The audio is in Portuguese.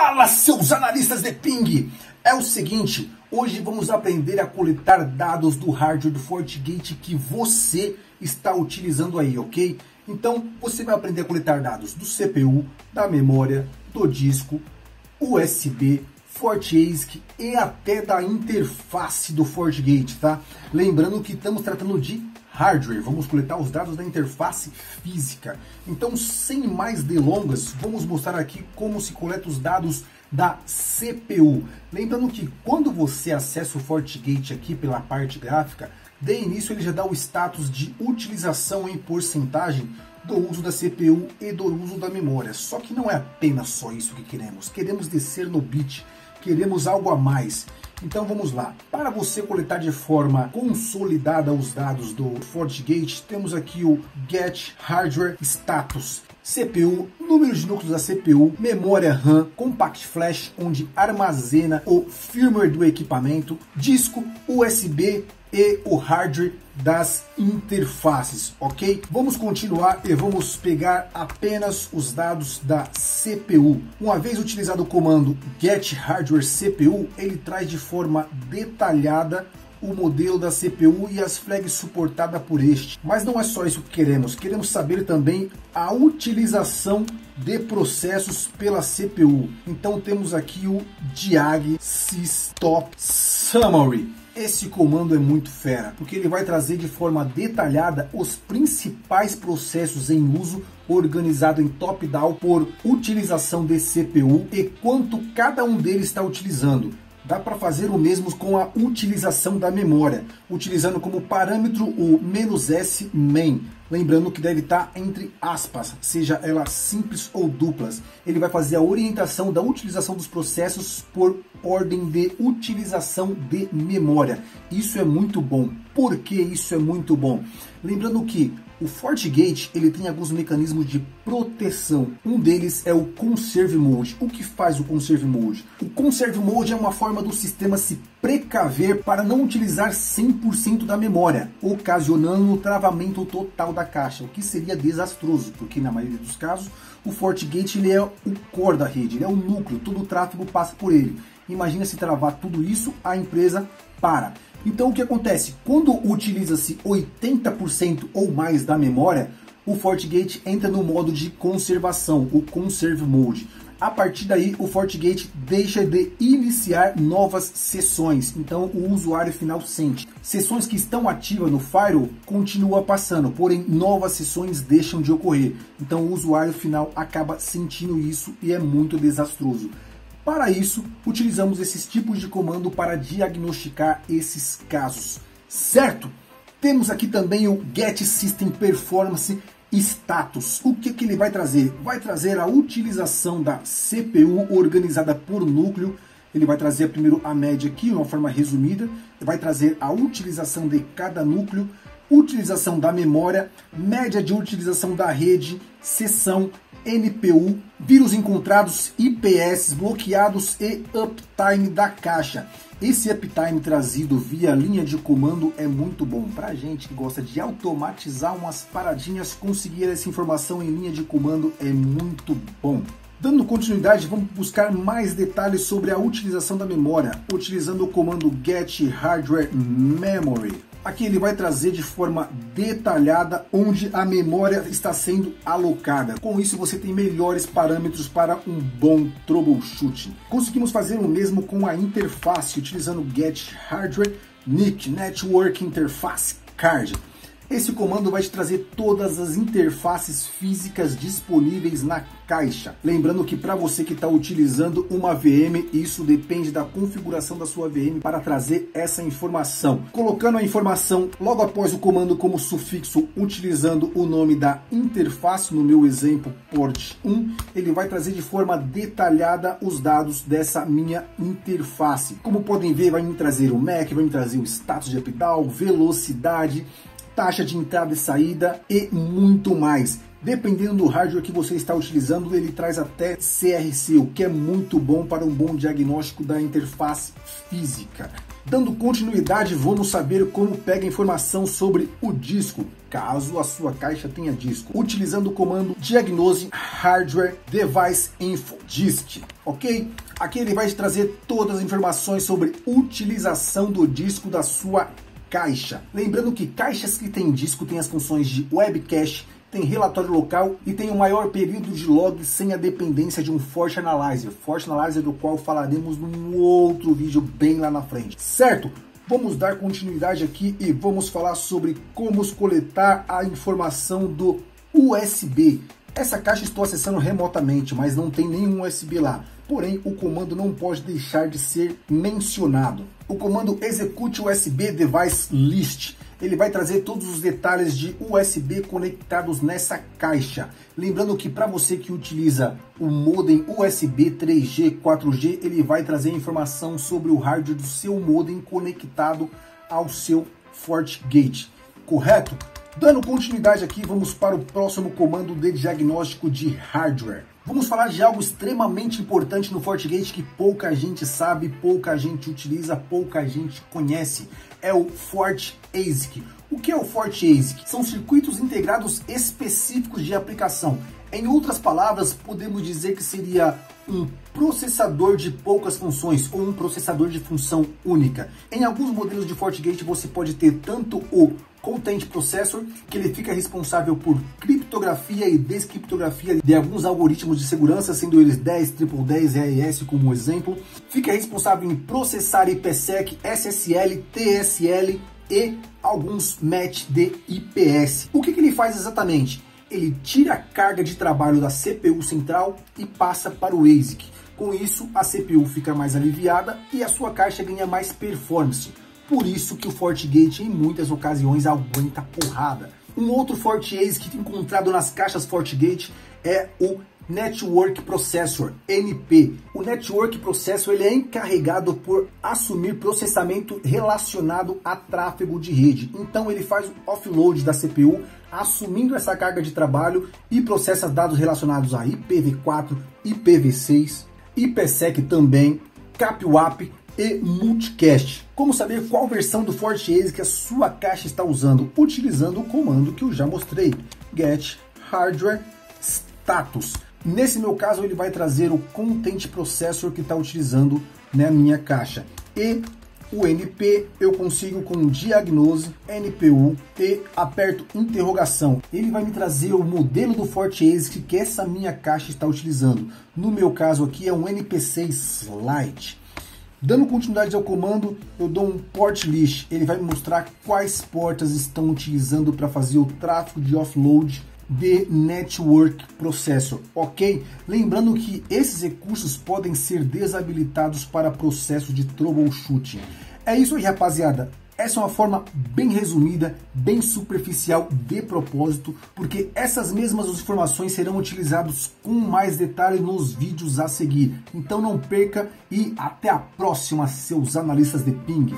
Fala, seus analistas de ping! É o seguinte, hoje vamos aprender a coletar dados do hardware do FortiGate que você está utilizando aí, ok? Então, você vai aprender a coletar dados do CPU, da memória, do disco, USB, FortiASIC e até da interface do FortiGate, tá? Lembrando que estamos tratando de hardware, vamos coletar os dados da interface física. Então, sem mais delongas, vamos mostrar aqui como se coleta os dados da CPU. Lembrando que quando você acessa o FortiGate aqui pela parte gráfica, de início ele já dá o status de utilização em porcentagem do uso da CPU e do uso da memória. Só que não é apenas só isso que queremos. Queremos descer no bit, queremos algo a mais. Então vamos lá. Para você coletar de forma consolidada os dados do FortiGate, temos aqui o Get Hardware Status. CPU, número de núcleos da CPU, memória RAM, Compact Flash, onde armazena o firmware do equipamento, disco, USB e o hardware das interfaces, ok? Vamos continuar e vamos pegar apenas os dados da CPU. Uma vez utilizado o comando Get Hardware CPU, ele traz de forma detalhada o modelo da CPU e as flags suportadas por este. Mas não é só isso que queremos. Queremos saber também a utilização de processos pela CPU. Então temos aqui o diag sys-top summary. Esse comando é muito fera, porque ele vai trazer de forma detalhada os principais processos em uso, organizado em top-down por utilização de CPU e quanto cada um deles está utilizando. Dá para fazer o mesmo com a utilização da memória, utilizando como parâmetro o "-s main, lembrando que deve estar entre aspas, seja ela simples ou duplas. Ele vai fazer a orientação da utilização dos processos por ordem de utilização de memória. Isso é muito bom. Por que isso é muito bom? Lembrando que o FortiGate ele tem alguns mecanismos de proteção. Um deles é o Conserve Mode. O que faz o Conserve Mode? O Conserve Mode é uma forma do sistema se precaver para não utilizar 100% da memória, ocasionando o travamento total da caixa, o que seria desastroso, porque na maioria dos casos o FortiGate ele é o core da rede, ele é o núcleo, todo o tráfego passa por ele. Imagina se travar tudo isso, a empresa para. Então o que acontece? Quando utiliza-se 80% ou mais da memória, o FortiGate entra no modo de conservação, o Conserve Mode. A partir daí, o FortiGate deixa de iniciar novas sessões, então o usuário final sente. Sessões que estão ativas no firewall continuam passando, porém novas sessões deixam de ocorrer. Então o usuário final acaba sentindo isso e é muito desastroso. Para isso, utilizamos esses tipos de comando para diagnosticar esses casos, certo? Temos aqui também o Get System Performance Status. O que ele vai trazer? Vai trazer a utilização da CPU organizada por núcleo. Ele vai trazer primeiro a média aqui, de uma forma resumida. Vai trazer a utilização de cada núcleo, utilização da memória, média de utilização da rede, sessão, NPU, vírus encontrados, IPS bloqueados e uptime da caixa. Esse uptime trazido via linha de comando é muito bom. Pra gente que gosta de automatizar umas paradinhas, conseguir essa informação em linha de comando é muito bom. Dando continuidade, vamos buscar mais detalhes sobre a utilização da memória, utilizando o comando Get Hardware Memory. Aqui ele vai trazer de forma detalhada onde a memória está sendo alocada. Com isso você tem melhores parâmetros para um bom troubleshooting. Conseguimos fazer o mesmo com a interface, utilizando Get Hardware NIC, Network Interface Card. Esse comando vai te trazer todas as interfaces físicas disponíveis na caixa. Lembrando que para você que está utilizando uma VM, isso depende da configuração da sua VM para trazer essa informação. Colocando a informação logo após o comando como sufixo, utilizando o nome da interface, no meu exemplo port 1, ele vai trazer de forma detalhada os dados dessa minha interface. Como podem ver, vai me trazer o MAC, vai me trazer o status de up-down, velocidade, taxa de entrada e saída e muito mais. Dependendo do hardware que você está utilizando, ele traz até CRC, o que é muito bom para um bom diagnóstico da interface física. Dando continuidade, vamos saber como pega informação sobre o disco, caso a sua caixa tenha disco, utilizando o comando Diagnose Hardware Device Info Disk, ok? Aqui ele vai te trazer todas as informações sobre utilização do disco da sua caixa. Lembrando que caixas que tem disco tem as funções de web cache, tem relatório local e tem o maior período de log sem a dependência de um Force Analyzer. Force Analyzer do qual falaremos num outro vídeo bem lá na frente, certo? Vamos dar continuidade aqui e vamos falar sobre como coletar a informação do USB. Essa caixa estou acessando remotamente, mas não tem nenhum USB lá. Porém, o comando não pode deixar de ser mencionado. O comando Execute USB Device List. Ele vai trazer todos os detalhes de USB conectados nessa caixa. Lembrando que para você que utiliza o modem USB 3G, 4G, ele vai trazer informação sobre o hardware do seu modem conectado ao seu FortiGate, correto? Dando continuidade aqui, vamos para o próximo comando de diagnóstico de hardware. Vamos falar de algo extremamente importante no FortiGate que pouca gente sabe, pouca gente utiliza, pouca gente conhece. É o FortiASIC. O que é o FortiASIC? São circuitos integrados específicos de aplicação. Em outras palavras, podemos dizer que seria um processador de poucas funções ou um processador de função única. Em alguns modelos de FortiGate você pode ter tanto o Content Processor, que ele fica responsável por criptografia e descriptografia de alguns algoritmos de segurança, sendo eles 10, 1010, RS como exemplo. Fica responsável em processar IPsec, SSL, TSL e alguns match de IPS. O que ele faz exatamente? Ele tira a carga de trabalho da CPU central e passa para o ASIC. Com isso, a CPU fica mais aliviada e a sua caixa ganha mais performance. Por isso que o FortiGate em muitas ocasiões aguenta porrada. Um outro FortiASIC encontrado nas caixas FortiGate é o Network Processor, NP. O Network Processor ele é encarregado por assumir processamento relacionado a tráfego de rede. Então ele faz o offload da CPU, assumindo essa carga de trabalho e processa dados relacionados a IPv4, IPv6, IPsec também, CAPWAP e Multicast. Como saber qual versão do FortiASIC a sua caixa está usando? Utilizando o comando que eu já mostrei, Get Hardware Status. Nesse meu caso ele vai trazer o Content Processor que está utilizando na minha caixa. E o NP eu consigo com Diagnose, NPU e aperto interrogação. Ele vai me trazer o modelo do FortiASIC que essa minha caixa está utilizando. No meu caso aqui é um NP6 Lite. Dando continuidade ao comando, eu dou um port list. Ele vai me mostrar quais portas estão utilizando para fazer o tráfego de offload de Network Processor, ok? Lembrando que esses recursos podem ser desabilitados para processo de troubleshooting. É isso aí, rapaziada. Essa é uma forma bem resumida, bem superficial de propósito, porque essas mesmas informações serão utilizadas com mais detalhe nos vídeos a seguir. Então não perca e até a próxima, seus analistas de ping.